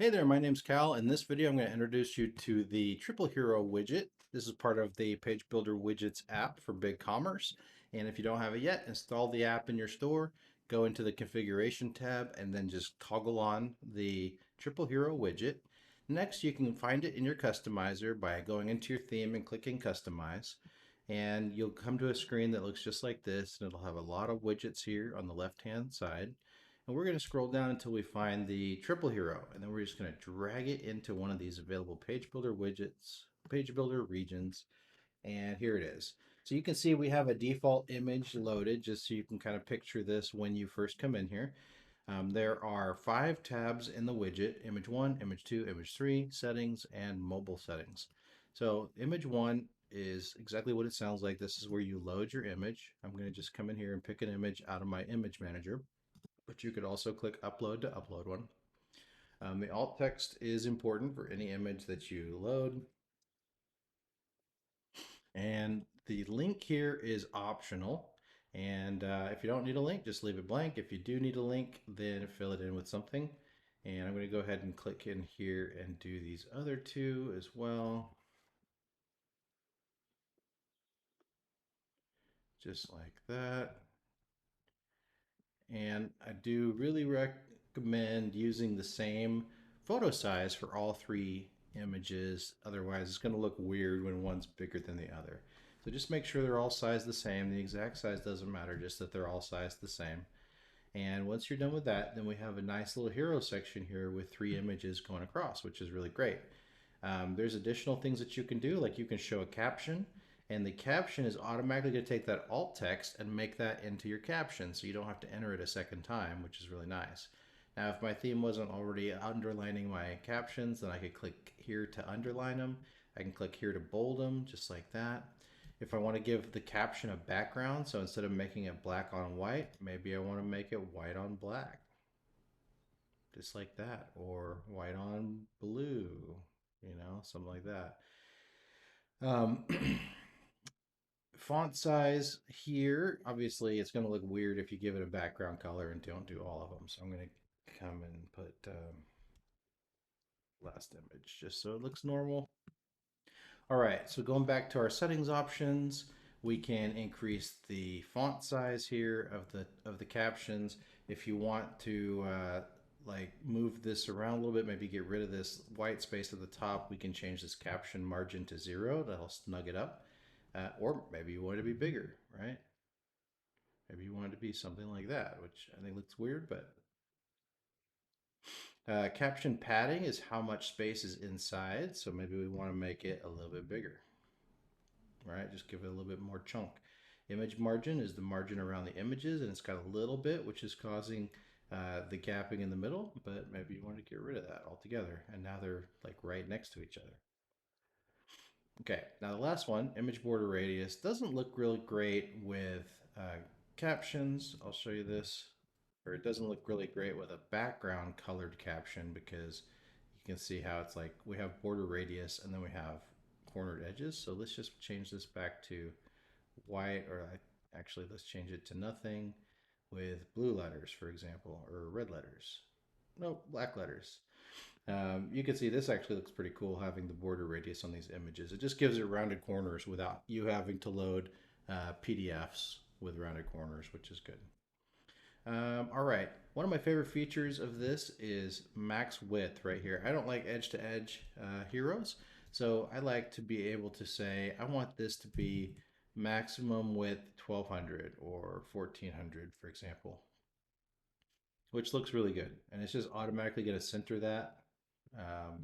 Hey there, my name's Cal. In this video, I'm going to introduce you to the Triple Hero widget. This is part of the Page Builder Widgets app for BigCommerce. And if you don't have it yet, install the app in your store, go into the configuration tab, and then just toggle on the Triple Hero widget. Next, you can find it in your customizer by going into your theme and clicking Customize. And you'll come to a screen that looks just like this, and it'll have a lot of widgets here on the left-hand side. And we're going to scroll down until we find the Triple Hero, and then we're just going to drag it into one of these available Page Builder widgets, Page Builder regions, and here it is. So you can see we have a default image loaded, just so you can kind of picture this when you first come in here. There are 5 tabs in the widget: Image 1, Image 2, Image 3, Settings, and Mobile Settings. So Image 1 is exactly what it sounds like. This is where you load your image. I'm going to just come in here and pick an image out of my image manager, but you could also click upload to upload one. The alt text is important for any image that you load. And the link here is optional. And if you don't need a link, just leave it blank. If you do need a link, then fill it in with something. And I'm going to go ahead and click in here and do these other two as well, just like that. And I do really recommend using the same photo size for all 3 images. Otherwise, it's going to look weird when one's bigger than the other. So just make sure they're all sized the same. The exact size doesn't matter, just that they're all sized the same. And once you're done with that, then we have a nice little hero section here with 3 images going across, which is really great. There's additional things that you can do, like you can show a caption, and the caption is automatically going to take that alt text and make that into your caption, so you don't have to enter it a second time, which is really nice. Now, if my theme wasn't already underlining my captions, then I could click here to underline them. I can click here to bold them, just like that. If I want to give the caption a background, so instead of making it black on white, maybe I want to make it white on black, just like that, or white on blue, something like that. Um, Font size here, obviously it's going to look weird if you give it a background color and don't do all of them. So I'm going to come and put last image just so it looks normal. All right, so going back to our settings options, we can increase the font size here of the captions. If you want to like move this around a little bit, maybe get rid of this white space at the top, we can change this caption margin to 0. That'll snug it up. Or maybe you want it to be bigger, right? Maybe you want it to be something like that, which I think looks weird, but caption padding is how much space is inside. So maybe we want to make it a little bit bigger, right? Just give it a little bit more chunk. Image margin is the margin around the images, and it's got a little bit, which is causing the gapping in the middle, but maybe you want to get rid of that altogether. And now they're like right next to each other. Okay, now the last one, image border radius, doesn't look really great with captions. I'll show you this. Or it doesn't look really great with a background colored caption, because you can see how it's like we have border radius and then we have cornered edges. So let's just change this back to white, or actually let's change it to nothing with blue letters, for example, or red letters. No, black letters. You can see this actually looks pretty cool having the border radius on these images. It just gives it rounded corners without you having to load PDFs with rounded corners, which is good. All right, one of my favorite features of this is max width right here. I don't like edge to edge heroes, so I like to be able to say, I want this to be maximum width 1200 or 1400, for example, which looks really good. And it's just automatically going to center that.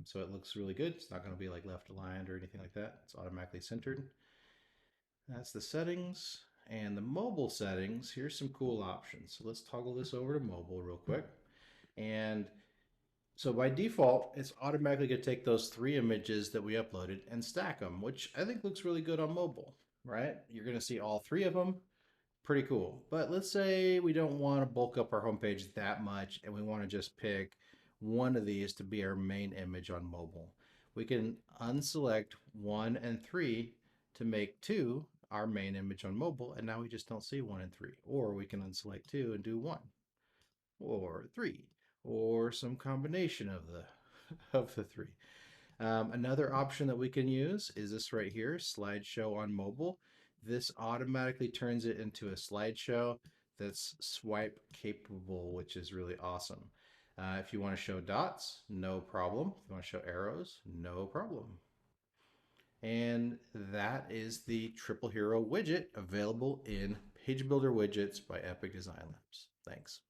So it looks really good. It's not going to be like left aligned or anything like that. It's automatically centered. That's the settings. And the mobile settings, here's some cool options. So let's toggle this over to mobile real quick. And so by default, it's automatically going to take those 3 images that we uploaded and stack them, which I think looks really good on mobile, right? You're going to see all 3 of them. Pretty cool. But let's say we don't want to bulk up our homepage that much and we want to just pick one of these to be our main image on mobile. We can unselect 1 and 3 to make 2 our main image on mobile, and now we just don't see 1 and 3. Or we can unselect 2 and do 1 or 3 or some combination of the of the three. Another option that we can use is this right here, slideshow on mobile. This automatically turns it into a slideshow that's swipe capable, which is really awesome. If you want to show dots, no problem. If you want to show arrows, no problem. And that is the Triple Hero widget available in Page Builder Widgets by Epic Design Labs. Thanks.